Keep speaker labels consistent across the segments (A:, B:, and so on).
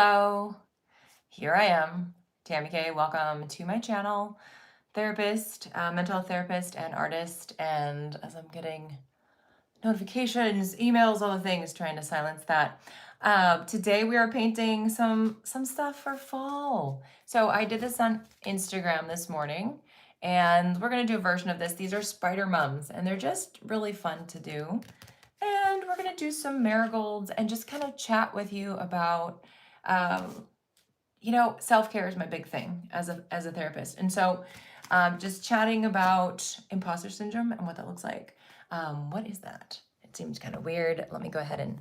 A: Hello, here I am, Tammy K. Welcome to my channel. Therapist, mental health therapist, and artist. And as I'm getting notifications, emails, all the things, trying to silence that. Today we are painting some stuff for fall. So I did this on Instagram this morning, and we're gonna do a version of this. These are spider mums, and they're just really fun to do. And we're gonna do some marigolds and just kind of chat with you about um, self-care is my big thing as a therapist. And so just chatting about imposter syndrome and what that looks like. What is that? It seems kind of weird. Let me go ahead and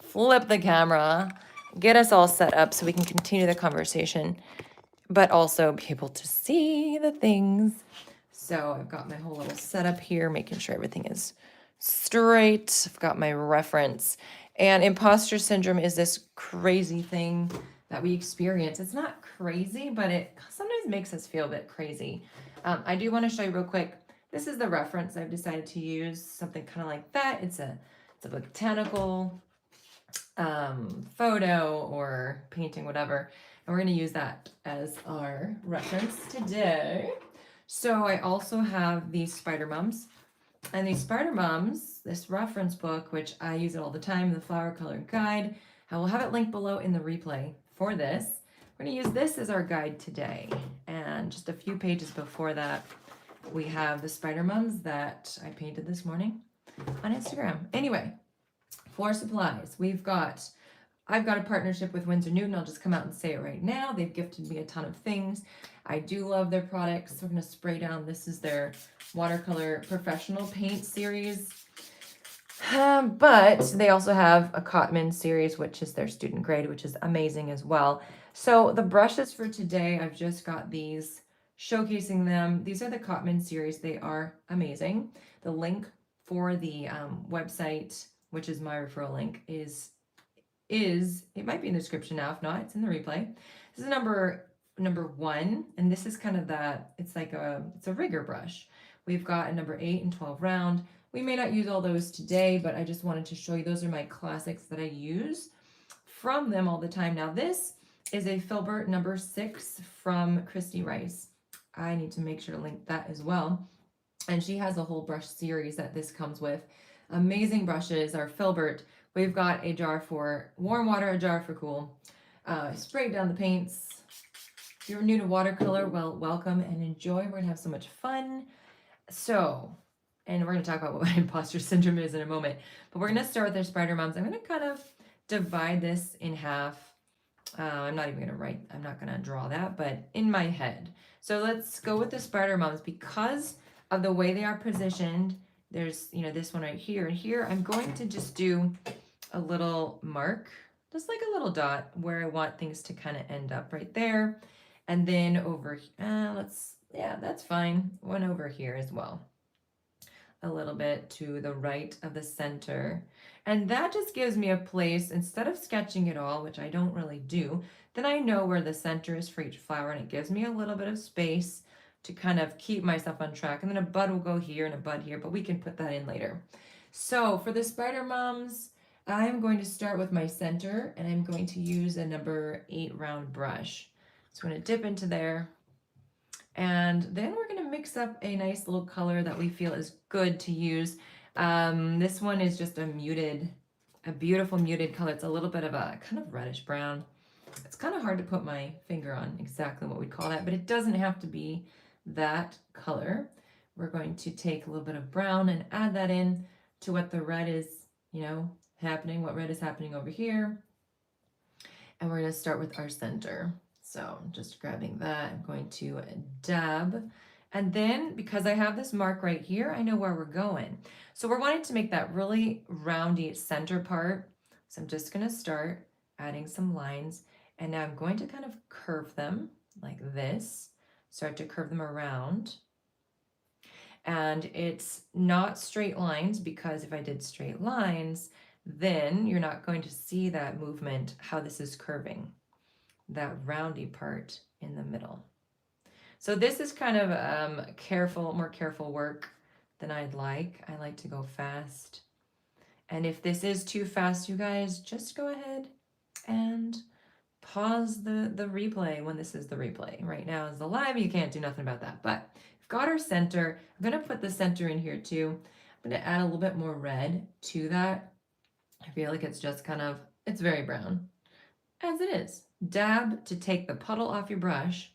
A: flip the camera, get us all set up so we can continue the conversation, but also be able to see the things. So I've got my whole little setup here, making sure everything is straight. I've got my reference. And imposter syndrome is this crazy thing that we experience. It's not crazy, but it sometimes makes us feel a bit crazy. I do want to show you real quick. This is the reference I've decided to use, something kind of like that. It's a botanical photo or painting, whatever. And we're going to use that as our reference today. So I also have these spider mums. And these spider mums, this reference book, which I use it all the time, the flower color guide, I will have it linked below in the replay for this. We're going to use this as our guide today. And just a few pages before that, we have the spider mums that I painted this morning on Instagram. Anyway, for supplies, I've got a partnership with Winsor and Newton. I'll just come out and say it right now. They've gifted me a ton of things. I do love their products. We're going to spray down. This is their watercolor professional paint series. But they also have a Cotman series, which is their student grade, which is amazing as well. So the brushes for today, I've just got these, showcasing them. These are the Cotman series. They are amazing. The link for the website, which is my referral link, is it might be in the description now. If not, it's in the replay. This is number 1, and this is kind of it's a rigger brush. We've got a number 8 and 12 round. We may not use all those today, but I just wanted to show you, those are my classics that I use from them all the time. Now this is a Filbert number 6 from Christy Rice. I need to make sure to link that as well. And she has a whole brush series that this comes with. Amazing brushes are Filbert. We've got a jar for warm water, a jar for cool. Spray down the paints. If you're new to watercolor, well, welcome and enjoy. We're gonna have so much fun. So, and we're gonna talk about what imposter syndrome is in a moment, but we're gonna start with their spider mums. I'm gonna kind of divide this in half. I'm not gonna draw that, but in my head. So let's go with the spider mums. Because of the way they are positioned, there's, this one right here and here, I'm going to just do a little mark, just like a little dot where I want things to kind of end up right there. And then over, that's fine. One over here as well. A little bit to the right of the center. And that just gives me a place, instead of sketching it all, which I don't really do, then I know where the center is for each flower, and it gives me a little bit of space to kind of keep myself on track. And then a bud will go here and a bud here, but we can put that in later. So for the spider mums, I'm going to start with my center, and I'm going to use a number 8 round brush. So I'm going to dip into there, and then we're going to mix up a nice little color that we feel is good to use. This one is just a beautiful muted color. It's a little bit of a kind of reddish brown. It's kind of hard to put my finger on exactly what we'd call that, but it doesn't have to be that color. We're going to take a little bit of brown and add that in to what the red is, happening, what red is happening over here. And we're going to start with our center. So just grabbing that, I'm going to dab. And then because I have this mark right here, I know where we're going. So we're wanting to make that really roundy center part. So I'm just going to start adding some lines. And now I'm going to kind of curve them like this, start to curve them around. And it's not straight lines, because if I did straight lines, then you're not going to see that movement, how this is curving, that roundy part in the middle. So this is kind of more careful work than I'd like. I like to go fast. And if this is too fast, you guys, just go ahead and pause the replay when this is the replay. Right now is the live, you can't do nothing about that. But we've got our center. I'm gonna put the center in here too. I'm gonna add a little bit more red to that. I feel like it's just kind of, it's very brown, as it is. Dab to take the puddle off your brush.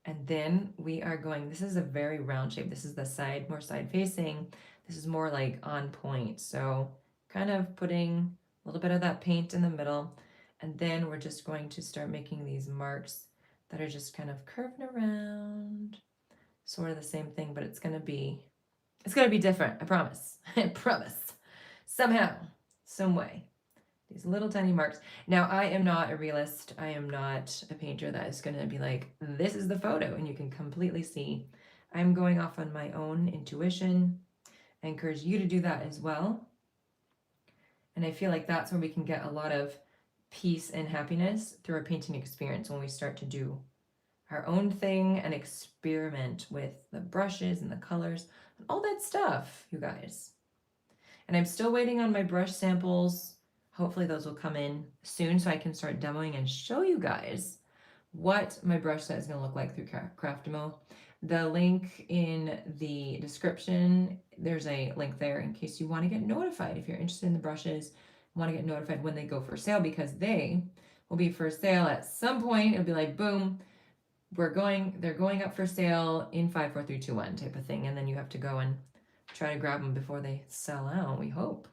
A: And then we are going, this is a very round shape. This is the side, more side facing. This is more like on point. So kind of putting a little bit of that paint in the middle. And then we're just going to start making these marks that are just kind of curving around. Sort of the same thing, but it's gonna be different, I promise. I promise. Somehow, some way. These little tiny marks. Now, I am not a realist. I am not a painter that is going to be like, this is the photo, and you can completely see. I'm going off on my own intuition. I encourage you to do that as well. And I feel like that's where we can get a lot of peace and happiness through our painting experience when we start to do our own thing and experiment with the brushes and the colors and all that stuff, you guys. And I'm still waiting on my brush samples. Hopefully those will come in soon so I can start demoing and show you guys what my brush set is going to look like through Craftimo. The link in the description, there's a link there in case you want to get notified if you're interested in the brushes, want to get notified when they go for sale, because they will be for sale at some point. It'll be like, boom, they're going up for sale in 5, 4, 3, 2, 1 type of thing. And then you have to go and try to grab them before they sell out. We hope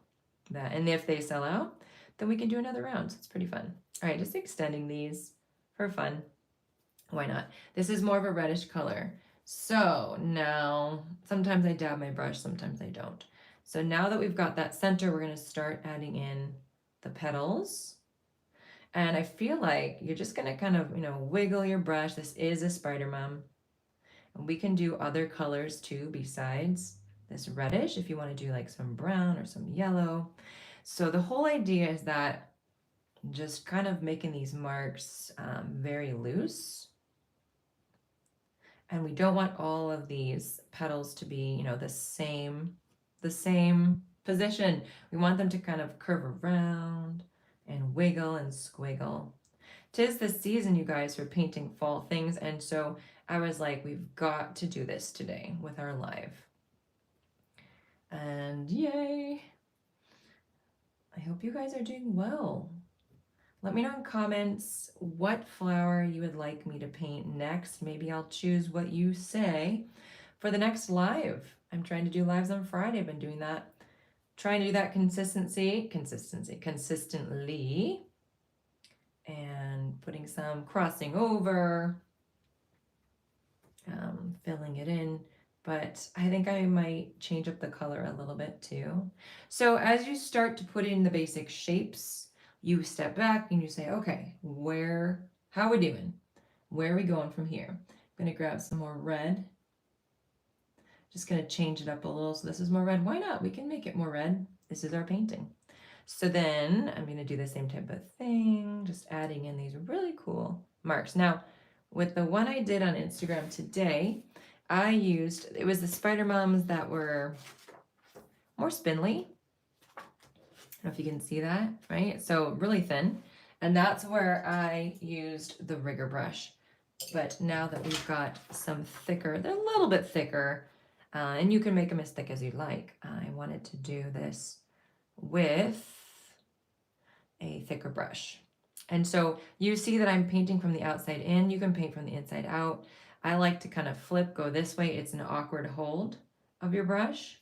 A: that. And if they sell out, then we can do another round. So it's pretty fun. All right, just extending these for fun. Why not? This is more of a reddish color. So now, sometimes I dab my brush, sometimes I don't. So now that we've got that center, we're gonna start adding in the petals. And I feel like you're just gonna kind of, wiggle your brush. This is a Spider Mom. And we can do other colors too besides this reddish if you want to do like some brown or some yellow. So the whole idea is that just kind of making these marks very loose. And we don't want all of these petals to be, the same position. We want them to kind of curve around and wiggle and squiggle. 'Tis the season, you guys, for painting fall things. And so I was like, we've got to do this today with our live. And yay. I hope you guys are doing well. Let me know in comments what flower you would like me to paint next. Maybe I'll choose what you say for the next live. I'm trying to do lives on Friday. I've been doing that. Trying to do that consistently. And putting some crossing over, filling it in. But I think I might change up the color a little bit too. So as you start to put in the basic shapes, you step back and you say, okay, how are we doing? Where are we going from here? I'm gonna grab some more red. Just gonna change it up a little. So this is more red. Why not? We can make it more red. This is our painting. So then I'm gonna do the same type of thing, just adding in these really cool marks. Now, with the one I did on Instagram today, it was the Spider Moms that were more spindly. I don't know if you can see that, right? So really thin. And that's where I used the rigger brush. But now that we've got some thicker, they're a little bit thicker, and you can make them as thick as you like. I wanted to do this with a thicker brush. And so you see that I'm painting from the outside in. You can paint from the inside out. I like to kind of go this way. It's an awkward hold of your brush.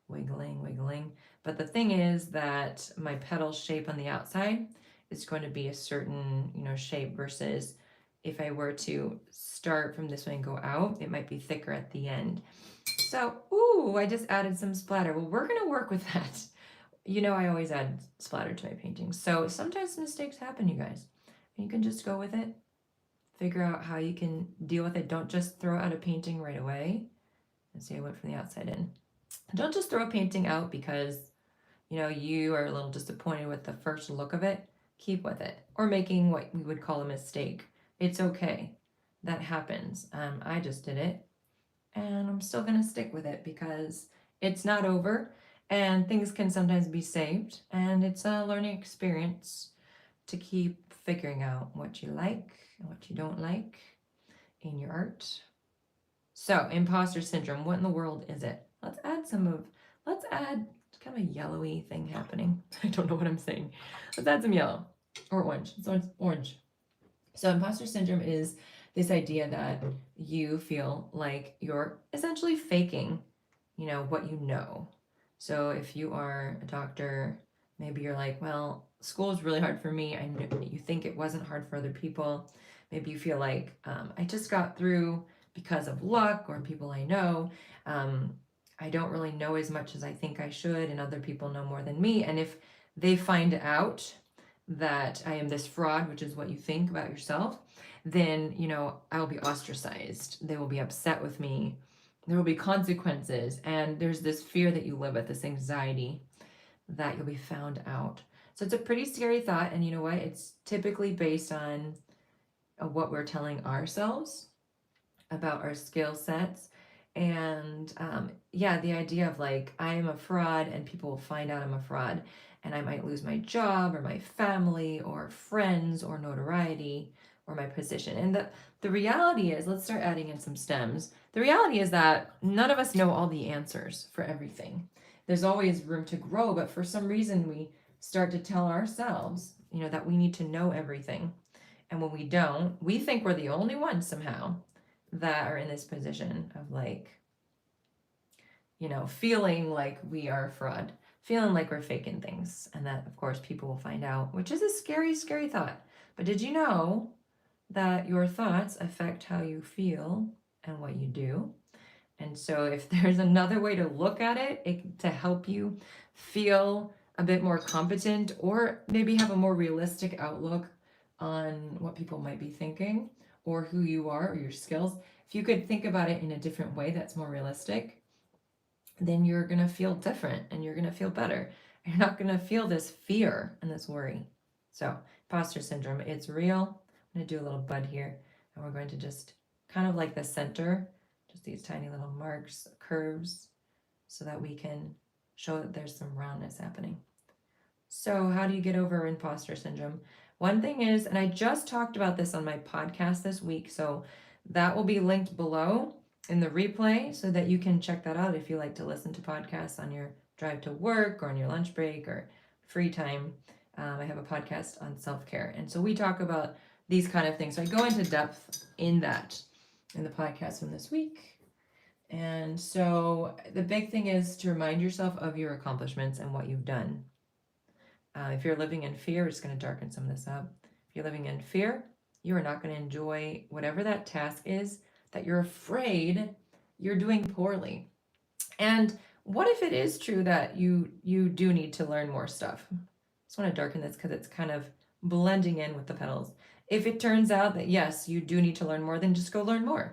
A: Wiggling, wiggling. But the thing is that my petal shape on the outside is going to be a certain, shape versus if I were to start from this way and go out, it might be thicker at the end. So, ooh, I just added some splatter. Well, we're going to work with that. I always add splatter to my paintings. So sometimes mistakes happen, you guys. And you can just go with it. Figure out how you can deal with it. Don't just throw out a painting right away. And see, I went from the outside in. Don't just throw a painting out because, you are a little disappointed with the first look of it. Keep with it. Or making what we would call a mistake. It's okay. That happens. I just did it. And I'm still going to stick with it because it's not over. And things can sometimes be saved. And it's a learning experience to keep figuring out what you like and what you don't like in your art. So, imposter syndrome, what in the world is it? Let's add kind of a yellowy thing happening. I don't know what I'm saying. Let's add some yellow or orange. So it's orange. So, imposter syndrome is this idea that you feel like you're essentially faking, what you know. So, if you are a doctor, maybe you're like, well, school is really hard for me. I know you think it wasn't hard for other people. Maybe you feel like I just got through because of luck or people I know. I don't really know as much as I think I should, and other people know more than me. And if they find out that I am this fraud, which is what you think about yourself, then, I will be ostracized. They will be upset with me. There will be consequences. And there's this fear that you live with, this anxiety that you'll be found out. So it's a pretty scary thought. And you know what? It's typically based on what we're telling ourselves about our skill sets. And yeah, the idea of like, I am a fraud and people will find out I'm a fraud and I might lose my job or my family or friends or notoriety or my position. And the reality is, let's start adding in some stems. The reality is that none of us know all the answers for everything. There's always room to grow, but for some reason we start to tell ourselves, that we need to know everything. And when we don't, we think we're the only ones somehow that are in this position of like, feeling like we are a fraud, feeling like we're faking things. And that, of course, people will find out, which is a scary, scary thought. But did you know that your thoughts affect how you feel and what you do? And so if there's another way to look at it to help you feel a bit more competent or maybe have a more realistic outlook on what people might be thinking or who you are or your skills, if you could think about it in a different way that's more realistic, then you're going to feel different and you're going to feel better. You're not going to feel this fear and this worry. So, imposter syndrome, it's real. I'm going to do a little bud here, and we're going to just kind of like the center, just these tiny little marks, curves, so that we can show that there's some roundness happening. So, how do you get over imposter syndrome? One thing is, and I just talked about this on my podcast this week, so that will be linked below in the replay so that you can check that out if you like to listen to podcasts on your drive to work or on your lunch break or free time. I have a podcast on self-care. And so we talk about these kind of things. So I go into depth in that in the podcast from this week. And so the big thing is to remind yourself of your accomplishments and what you've done. If you're living in fear, we're just going to darken some of this up. If you're living in fear, you are not going to enjoy whatever that task is that you're afraid you're doing poorly. And what if it is true that you do need to learn more stuff? I just want to darken this because it's kind of blending in with the petals. If it turns out that yes, you do need to learn more, then just go learn more.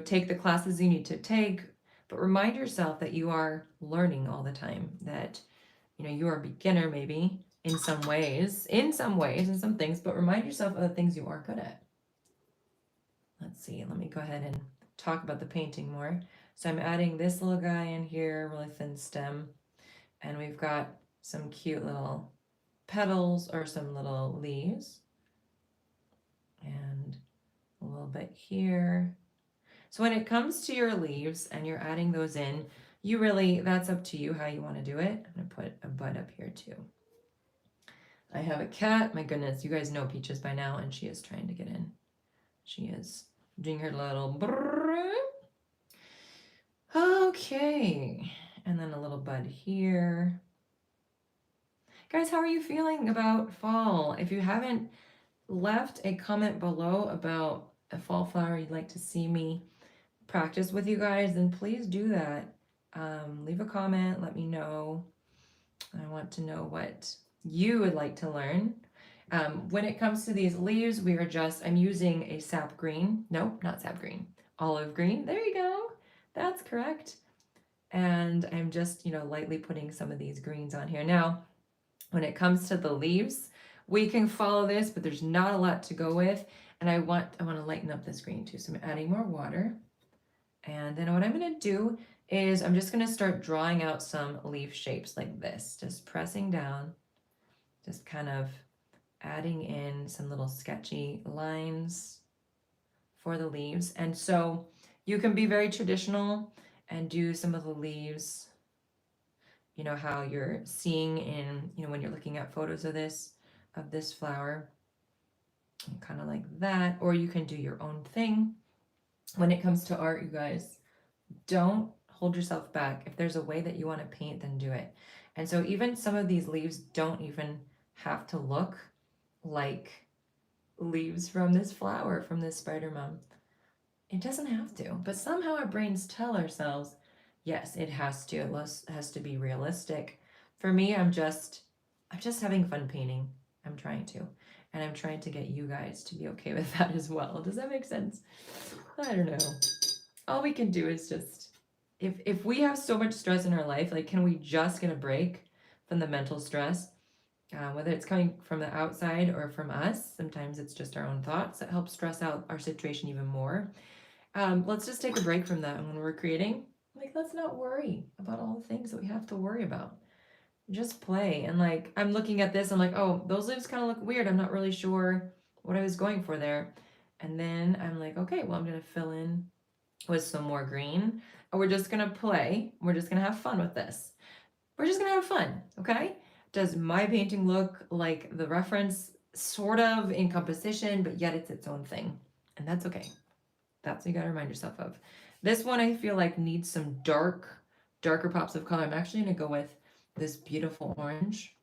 A: Take the classes you need to take, but remind yourself that you are learning all the time, that you are a beginner maybe in some ways, in some things, but remind yourself of the things you are good at. Let's see, let me go ahead and talk about the painting more. So I'm adding this little guy in here, really thin stem, and we've got some cute little petals or some little leaves, and a little bit here. So when it comes to your leaves and you're adding those in, that's up to you how you want to do it. I'm going to put a bud up here too. I have a cat. My goodness, you guys know Peaches by now, and she is trying to get in. She is doing her little brrr. Okay, and then a little bud here. Guys, how are you feeling about fall? If you haven't left a comment below about a fall flower you'd like to see me practice with you guys, then please do that. Leave a comment, let me know. I want to know what you would like to learn. When it comes to these leaves, I'm using a sap green. Nope, not sap green. Olive green. There you go. That's correct. And I'm just, lightly putting some of these greens on here. Now, when it comes to the leaves, we can follow this, but there's not a lot to go with. And I want to lighten up this green too. So I'm adding more water. And then what I'm going to do is I'm just going to start drawing out some leaf shapes like this, just pressing down, just kind of adding in some little sketchy lines for the leaves. And so you can be very traditional and do some of the leaves, you know, how you're seeing in, you know, when you're looking at photos of this flower, kind of like that. Or you can do your own thing. When it comes to art, you guys, don't hold yourself back. If there's a way that you want to paint, then do it. And so even some of these leaves don't even have to look like leaves from this flower, from this spider mom. It doesn't have to, but somehow our brains tell ourselves, yes, it has to. It has to be realistic. For me, I'm just having fun painting. I'm trying to, and I'm trying to get you guys to be okay with that as well. Does that make sense? I don't know. All we can do is just, if we have so much stress in our life, like, can we just get a break from the mental stress? Whether it's coming from the outside or from us, sometimes it's just our own thoughts that help stress out our situation even more. Let's just take a break from that. And when we're creating, like, let's not worry about all the things that we have to worry about. Just play. And like, I'm looking at this, I'm like, oh, those leaves kind of look weird. I'm not really sure what I was going for there. And then I'm like, okay, well, I'm going to fill in with some more green. And we're just going to play. We're just going to have fun with this. We're just going to have fun. Okay. Does my painting look like the reference? Sort of in composition, but yet it's its own thing. And that's okay. That's what you got to remind yourself of. This one I feel like needs some darker pops of color. I'm actually going to go with this beautiful orange.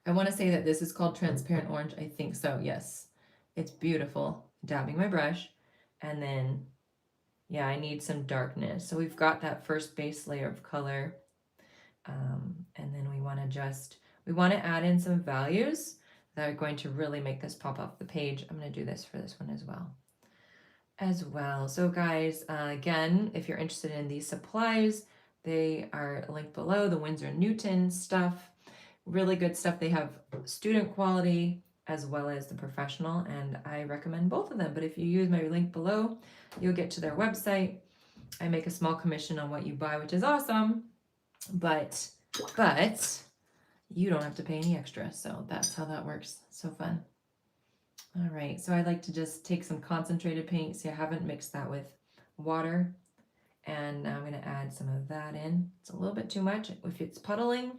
A: I want to say that this is called transparent orange. I think so. Yes. It's beautiful. Dabbing my brush. And then, yeah, I need some darkness. So we've got that first base layer of color. And then we want to add in some values that are going to really make this pop off the page. I'm going to do this for this one as well. So guys, again, if you're interested in these supplies, they are linked below. The Windsor and Newton stuff, really good stuff. They have student quality as well as the professional, and I recommend both of them. But if you use my link below, you'll get to their website. I make a small commission on what you buy, which is awesome, but you don't have to pay any extra. So that's how that works. So fun. All right, so I like to just take some concentrated paint. See, I haven't mixed that with water. And now I'm going to add some of that in. It's a little bit too much. If it's puddling,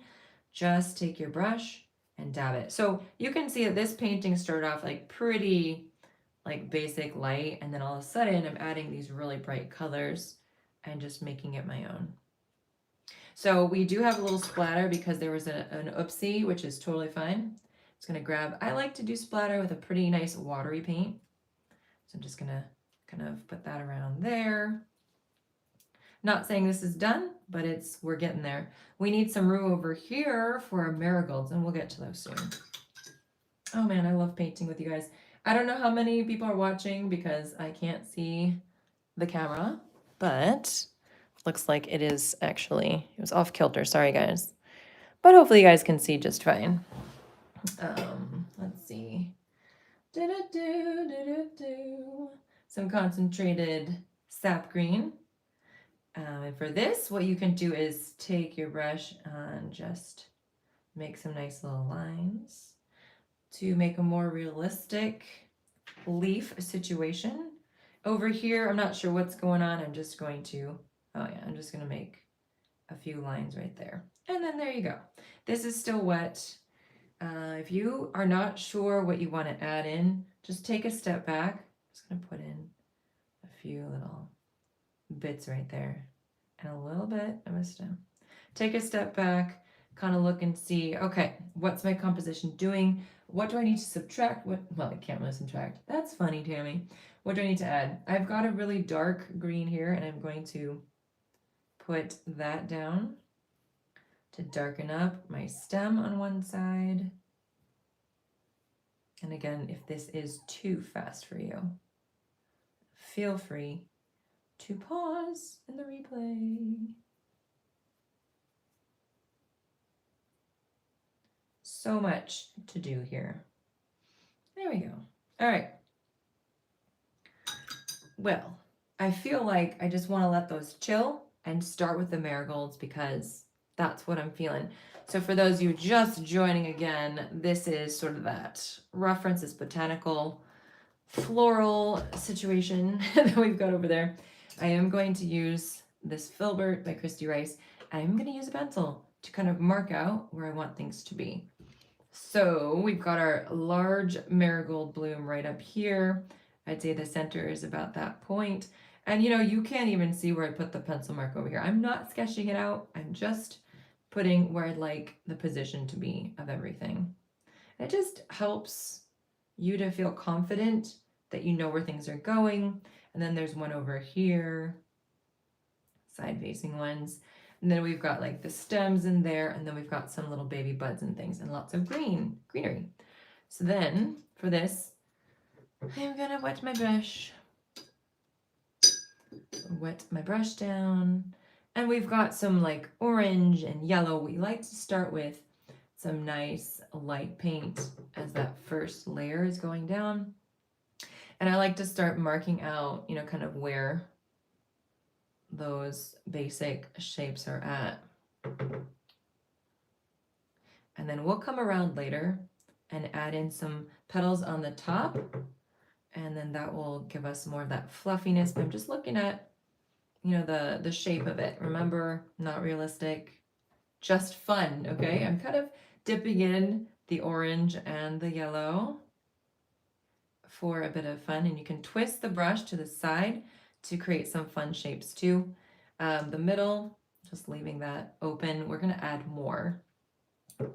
A: just take your brush and dab it. So you can see that this painting started off like pretty like basic light, and then all of a sudden I'm adding these really bright colors and just making it my own. So we do have a little splatter because there was an oopsie, which is totally fine. It's gonna grab, I like to do splatter with a pretty nice watery paint. So I'm just gonna kind of put that around there. Not saying this is done, but we're getting there. We need some room over here for our marigolds, and we'll get to those soon. Oh man, I love painting with you guys. I don't know how many people are watching because I can't see the camera, but looks like it is actually, it was off kilter, sorry guys. But hopefully you guys can see just fine. Let's see. Some concentrated sap green. And for this, what you can do is take your brush and just make some nice little lines to make a more realistic leaf situation. Over here, I'm not sure what's going on. I'm just going to, oh yeah, I'm just going to make a few lines right there. And then there you go. This is still wet. If you are not sure what you want to add in, just take a step back. I'm just going to put in a few little bits right there and a little bit of a stem. Take a step back, kind of look and see, okay, what's my composition doing? What do I need to subtract? Well, I can't really subtract. That's funny, Tammy. What do I need to add? I've got a really dark green here, and I'm going to put that down to darken up my stem on one side. And again, if this is too fast for you, feel free to pause in the replay. So much to do here. There we go. All right. Well, I feel like I just want to let those chill and start with the marigolds because That's what I'm feeling. So for those of you just joining again, this is sort of that reference, this botanical floral situation that we've got over there. I am going to use this Filbert by Christy Rice. I'm going to use a pencil to kind of mark out where I want things to be. So we've got our large marigold bloom right up here. I'd say the center is about that point. And you can't even see where I put the pencil mark over here. I'm not sketching it out. I'm just putting where I'd like the position to be of everything. It just helps you to feel confident that you know where things are going. And then there's one over here, side facing ones. And then we've got like the stems in there, and then we've got some little baby buds and things, and lots of greenery. So then for this, I'm gonna wet my brush down. And we've got some like orange and yellow. We like to start with some nice light paint as that first layer is going down. And I like to start marking out, kind of where those basic shapes are at. And then we'll come around later and add in some petals on the top. And then that will give us more of that fluffiness. But I'm just looking at, the shape of it. Remember, not realistic, just fun, okay? I'm kind of dipping in the orange and the yellow for a bit of fun. And you can twist the brush to the side to create some fun shapes too. The middle, just leaving that open. We're going to add more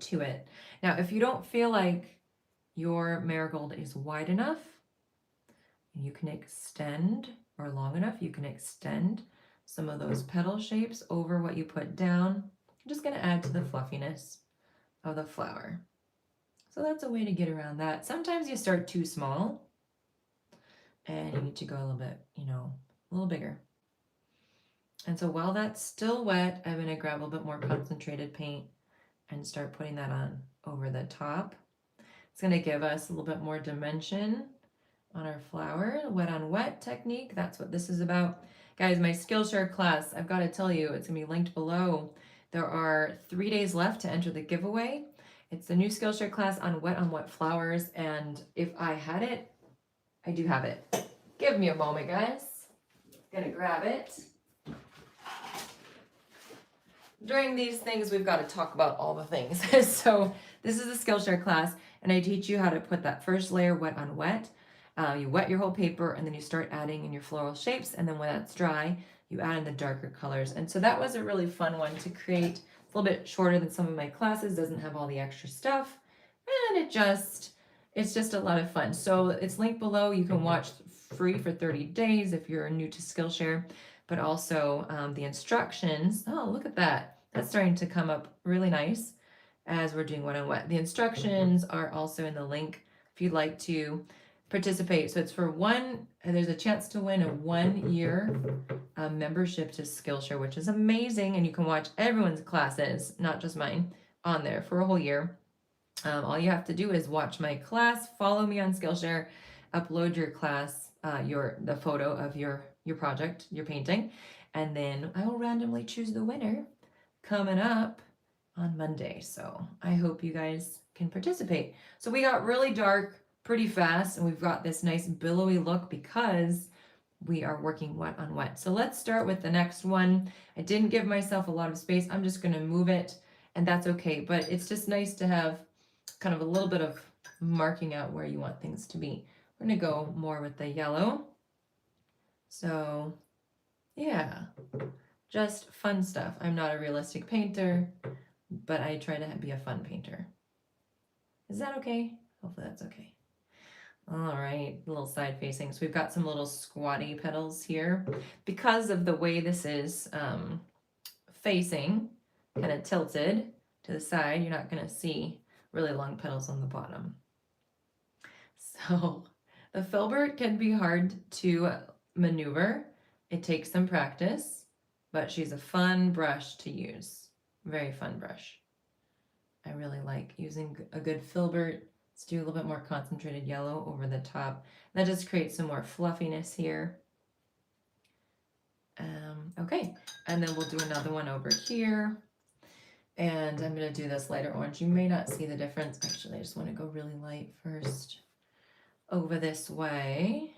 A: to it. Now, if you don't feel like your marigold is wide enough, you can extend, or long enough, you can extend some of those petal shapes over what you put down. I'm just going to add to the fluffiness of the flower. So that's a way to get around that. Sometimes you start too small and you need to go a little bit, a little bigger. And so while that's still wet, I'm going to grab a little bit more concentrated paint and start putting that on over the top. It's going to give us a little bit more dimension on our flower. Wet on wet technique, that's what this is about. Guys, my Skillshare class, I've got to tell you, it's going to be linked below. There are 3 days left to enter the giveaway. It's the new Skillshare class on wet flowers, and if I had it, I do have it. Give me a moment, guys. Gonna grab it. During these things, we've got to talk about all the things. So this is a Skillshare class, and I teach you how to put that first layer wet on wet. You wet your whole paper, and then you start adding in your floral shapes, and then when that's dry, you add in the darker colors. And so that was a really fun one to create. It's a little bit shorter than some of my classes, doesn't have all the extra stuff, and it's just a lot of fun. So it's linked below. You can watch free for 30 days if you're new to Skillshare, but also the instructions. Oh, look at that. That's starting to come up really nice as we're doing wet on wet. The instructions are also in the link if you'd like to participate. So it's for there's a chance to win a 1-year membership to Skillshare, which is amazing. And you can watch everyone's classes, not just mine, on there for a whole year. All you have to do is watch my class, follow me on Skillshare, upload your class, the photo of your project, your painting, and then I will randomly choose the winner coming up on Monday. So I hope you guys can participate. So we got really dark pretty fast, and we've got this nice billowy look because we are working wet on wet. So let's start with the next one. I didn't give myself a lot of space. I'm just going to move it, and that's okay. But it's just nice to have kind of a little bit of marking out where you want things to be. We're going to go more with the yellow. So yeah, just fun stuff. I'm not a realistic painter, but I try to be a fun painter. Is that okay? Hopefully that's okay. All right, little side facing. So we've got some little squatty petals here. Because of the way this is facing, kind of tilted to the side, you're not going to see really long petals on the bottom. So the filbert can be hard to maneuver. It takes some practice, but she's a fun brush to use. Very fun brush. I really like using a good filbert. Let's do a little bit more concentrated yellow over the top. That just creates some more fluffiness here. Okay, and then we'll do another one over here. And I'm going to do this lighter orange. You may not see the difference. Actually, I just want to go really light first over this way.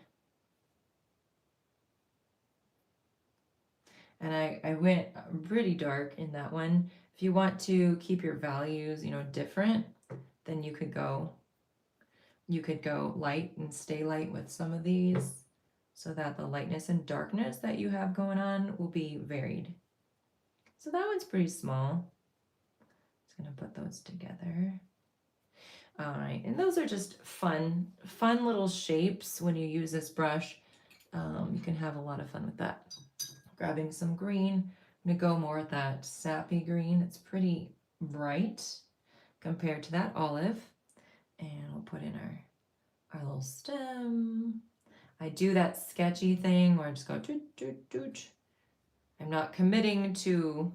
A: And I went pretty dark in that one. If you want to keep your values, you know, different, then you could go light and stay light with some of these so that the lightness and darkness that you have going on will be varied. So that one's pretty small. Just gonna put those together. All right, and those are just fun little shapes when you use this brush. You can have a lot of fun with that. Grabbing some green, I'm gonna go more with that sappy green. It's pretty bright compared to that olive. And we'll put in our little stem. I do that sketchy thing where I just go doot, doot, doot. I'm not committing to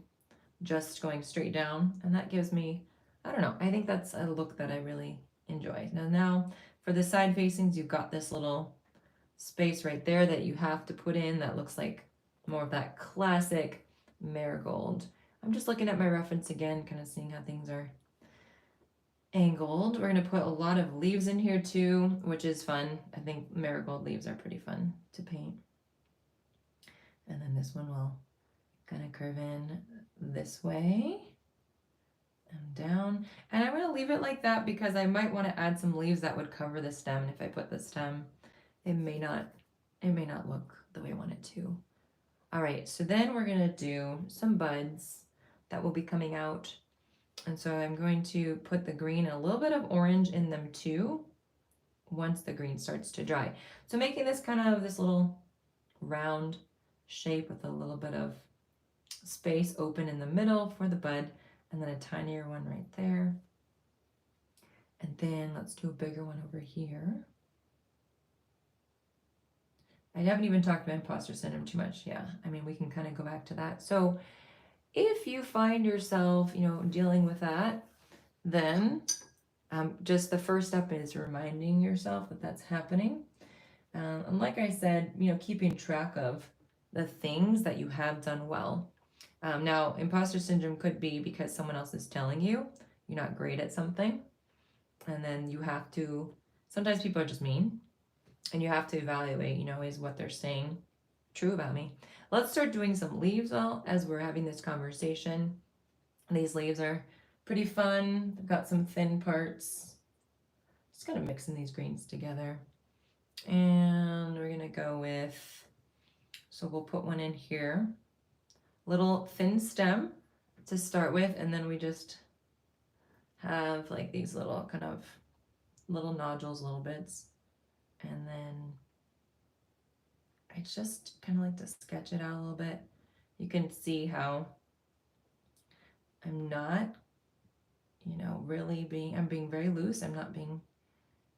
A: just going straight down, and that gives me, I don't know, I think that's a look that I really enjoy. Now for the side facings, you've got this little space right there that you have to put in that looks like more of that classic marigold. I'm just looking at my reference again, kind of seeing how things are angled. We're going to put a lot of leaves in here too, which is fun. I think marigold leaves are pretty fun to paint. And then this one will kind of curve in this way and down. And I'm going to leave it like that because I might want to add some leaves that would cover the stem. And if I put the stem, it may not look the way I want it to. All right, so then we're going to do some buds that will be coming out. And so I'm going to put the green and a little bit of orange in them too once the green starts to dry. So making this kind of this little round shape with a little bit of space open in the middle for the bud, and then a tinier one right there. And then let's do a bigger one over here. I haven't even talked about imposter syndrome too much. Yeah, I mean, we can kind of go back to that. So if you find yourself, you know, dealing with that, then just the first step is reminding yourself that that's happening. And like I said, you know, keeping track of the things that you have done well. Now, imposter syndrome could be because someone else is telling you you're not great at something. And then you have to, sometimes people are just mean. And you have to evaluate, you know, is what they're saying true about me? Let's start doing some leaves as we're having this conversation. These leaves are pretty fun. They've got some thin parts. Just kind of mixing these greens together. And we're gonna go with, so we'll put one in here. Little thin stem to start with, and then we just have like these little kind of little nodules, little bits. And then I just kind of like to sketch it out a little bit. You can see how I'm not, you know, really I'm being very loose. I'm not being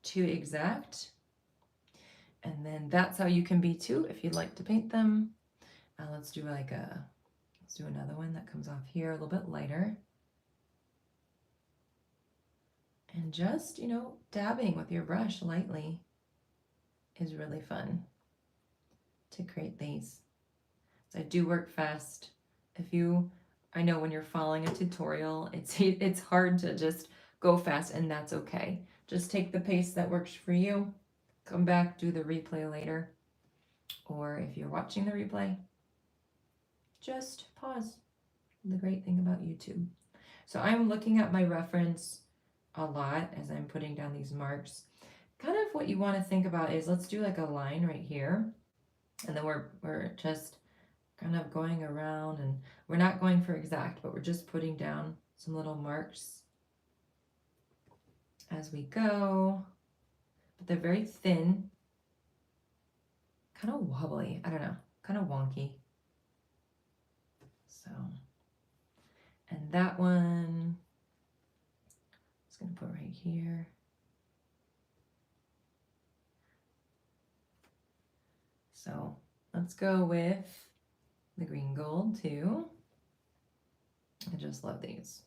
A: too exact. And then that's how you can be too if you'd like to paint them. Let's do another one that comes off here a little bit lighter. And just, you know, dabbing with your brush lightly is really fun to create these. So I do work fast. I know when you're following a tutorial, it's hard to just go fast, and that's okay. Just take the pace that works for you. Come back, do the replay later. Or if you're watching the replay, just pause. The great thing about YouTube. So I'm looking at my reference a lot as I'm putting down these marks. Kind of what you want to think about is, let's do like a line right here. And then we're just kind of going around, and we're not going for exact, but we're just putting down some little marks as we go. But they're very thin, kind of wobbly, I don't know, kind of wonky. So, and that one, I'm just gonna put right here. So let's go with the green gold too. I just love these.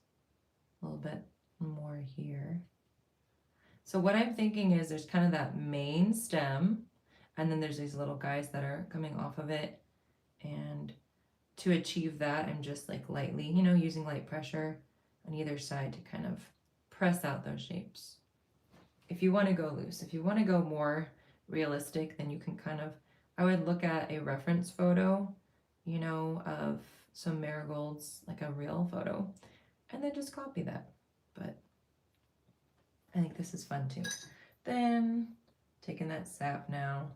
A: A little bit more here. So what I'm thinking is there's kind of that main stem, and then there's these little guys that are coming off of it. And to achieve that, I'm just like lightly, you know, using light pressure, on either side to kind of press out those shapes. If you want to go loose, if you want to go more realistic, then you can kind of, I would look at a reference photo, you know, of some marigolds, like a real photo, and then just copy that. But I think this is fun too. Then taking that sap now,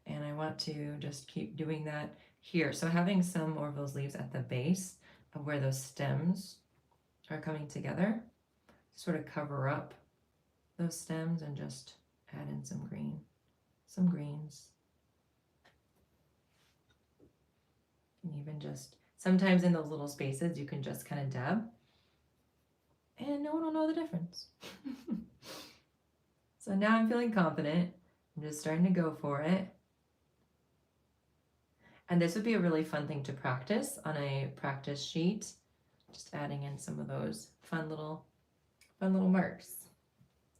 A: and I want to just keep doing that here. So having some more of those leaves at the base of where those stems are coming together, sort of cover up those stems and just add in some green, some greens. And even just, sometimes in those little spaces, you can just kind of dab and no one will know the difference. So now I'm feeling confident. I'm just starting to go for it. And this would be a really fun thing to practice on a practice sheet. Just adding in some of those fun little marks.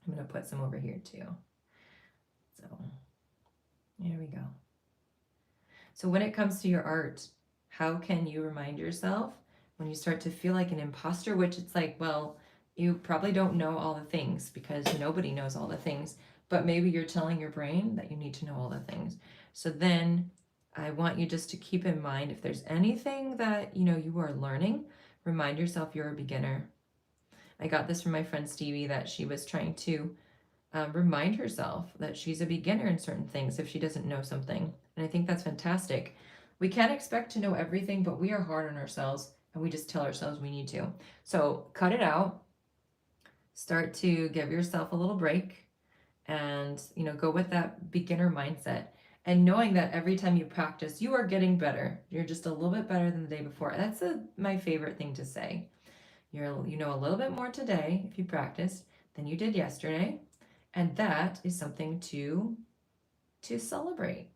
A: I'm going to put some over here too. So there we go. So when it comes to your art, how can you remind yourself when you start to feel like an imposter, which it's like, well, you probably don't know all the things because nobody knows all the things, but maybe you're telling your brain that you need to know all the things. So then I want you just to keep in mind, if there's anything that, you know, you are learning, remind yourself you're a beginner. I got this from my friend Stevie, that she was trying to remind herself that she's a beginner in certain things if she doesn't know something. And I think that's fantastic. We can't expect to know everything, but we are hard on ourselves and we just tell ourselves we need to. So cut it out. Start to give yourself a little break and, you know, go with that beginner mindset. And knowing that every time you practice, you are getting better. You're just a little bit better than the day before. That's my favorite thing to say. You know a little bit more today if you practiced than you did yesterday. And that is something to celebrate.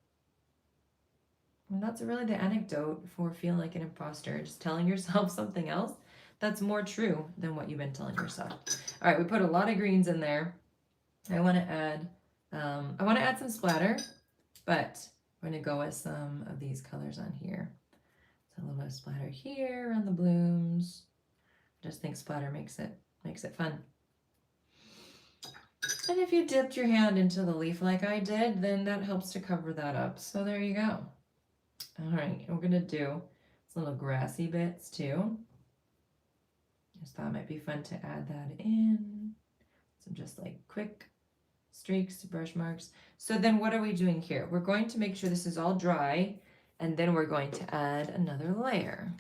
A: And that's really the anecdote for feeling like an imposter, just telling yourself something else that's more true than what you've been telling yourself. All right, we put a lot of greens in there. I want to add some splatter, but we're going to go with some of these colors on here. So a little bit of splatter here around the blooms. I just think splatter makes it fun. And if you dipped your hand into the leaf like I did, then that helps to cover that up. So there you go. All right, we're gonna do some little grassy bits too. Just thought it might be fun to add that in. Some just like quick streaks, brush marks. So then what are we doing here? We're going to make sure this is all dry, and then we're going to add another layer.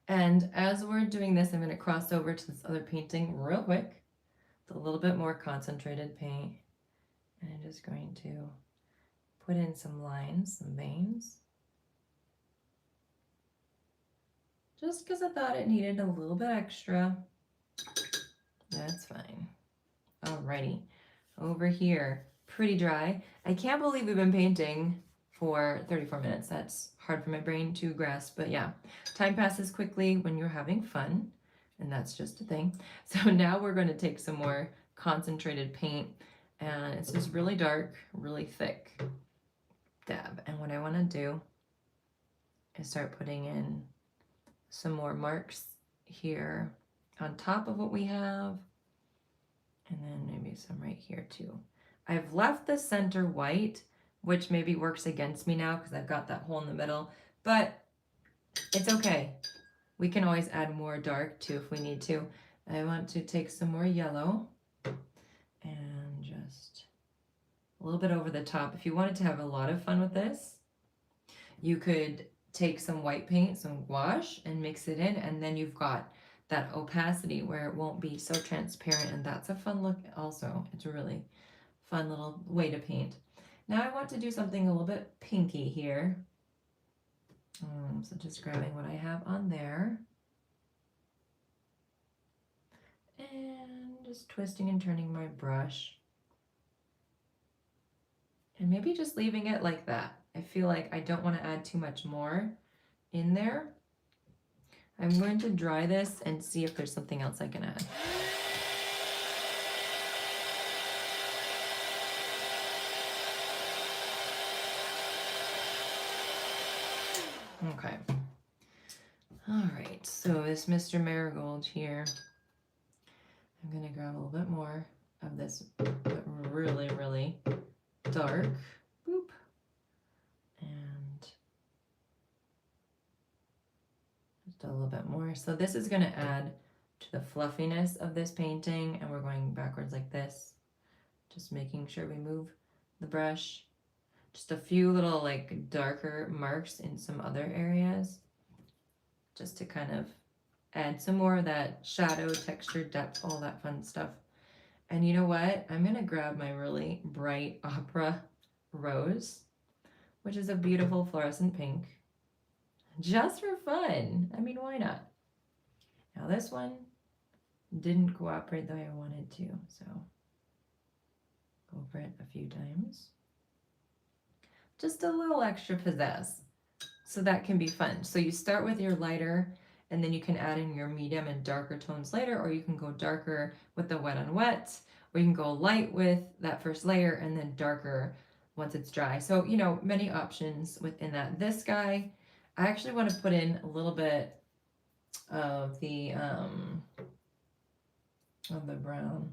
A: And as we're doing this, I'm going to cross over to this other painting real quick with a little bit more concentrated paint. And I'm just going to put in some lines, some veins. Just because I thought it needed a little bit extra. That's fine. Alrighty, over here, pretty dry. I can't believe we've been painting for 34 minutes. That's hard for my brain to grasp, but yeah, time passes quickly when you're having fun, and that's just a thing. So now we're going to take some more concentrated paint, and it's just really dark, really thick dab. And what I want to do is start putting in some more marks here on top of what we have, and then maybe some right here too. I've left the center white, which maybe works against me now because I've got that hole in the middle, but it's okay. We can always add more dark too if we need to. I want to take some more yellow and just a little bit over the top. If you wanted to have a lot of fun with this, you could take some white paint, some gouache, and mix it in, and then you've got that opacity where it won't be so transparent, and that's a fun look also. It's a really fun little way to paint. Now I want to do something a little bit pinky here. So just grabbing what I have on there and just twisting and turning my brush, and maybe just leaving it like that. I feel like I don't want to add too much more in there. I'm going to dry this and see if there's something else I can add. Okay. All right, so this Mr. Marigold here, I'm gonna grab a little bit more of this, but really, really dark. Boop. And just a little bit more. So this is gonna add to the fluffiness of this painting, and we're going backwards like this, just making sure we move the brush. Just a few little like darker marks in some other areas, just to kind of add some more of that shadow, texture, depth, all that fun stuff. And you know what? I'm gonna grab my really bright opera rose, which is a beautiful fluorescent pink, just for fun. I mean, why not? Now this one didn't cooperate the way I wanted to, so go over it a few times. Just a little extra pizzazz, so that can be fun. So you start with your lighter, and then you can add in your medium and darker tones later, or you can go darker with the wet on wet, or you can go light with that first layer and then darker once it's dry. So, you know, many options within that. This guy, I actually want to put in a little bit of the brown.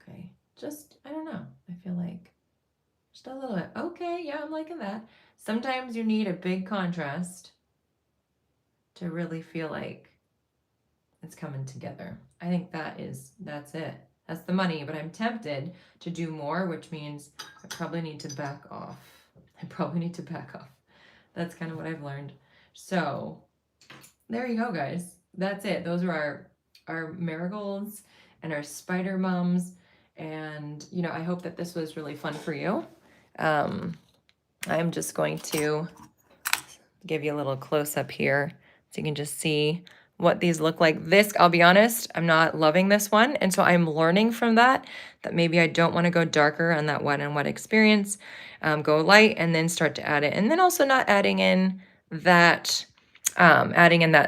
A: Okay, just, I don't know, I feel like just a little bit. Okay, yeah, I'm liking that. Sometimes you need a big contrast to really feel like it's coming together. I think that's it. That's the money, but I'm tempted to do more, which means I probably need to back off. That's kind of what I've learned. So there you go, guys. That's it. Those are our marigolds and our spider mums. And, you know, I hope that this was really fun for you. I'm just going to give you a little close up here so you can just see what these look like. This, I'll be honest, I'm not loving this one. And so I'm learning from that maybe I don't want to go darker on that wet and wet experience. Go light and then start to add it. And then also not adding in that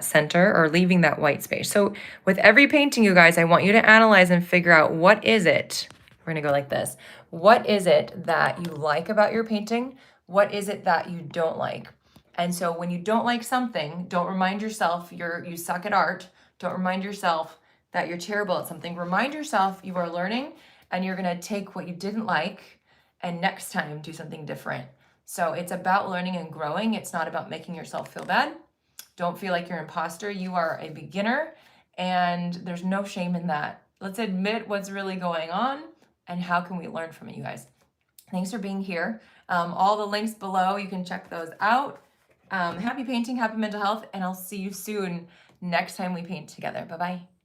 A: center or leaving that white space. So with every painting, you guys, I want you to analyze and figure out what is it. We're gonna go like this. What is it that you like about your painting? What is it that you don't like? And so when you don't like something, don't remind yourself you suck at art. Don't remind yourself that you're terrible at something. Remind yourself you are learning and you're gonna take what you didn't like and next time do something different. So it's about learning and growing. It's not about making yourself feel bad. Don't feel like you're an imposter. You are a beginner and there's no shame in that. Let's admit what's really going on and how can we learn from it, you guys. Thanks for being here. All the links below, you can check those out. Happy painting, happy mental health, and I'll see you soon next time we paint together. Bye-bye.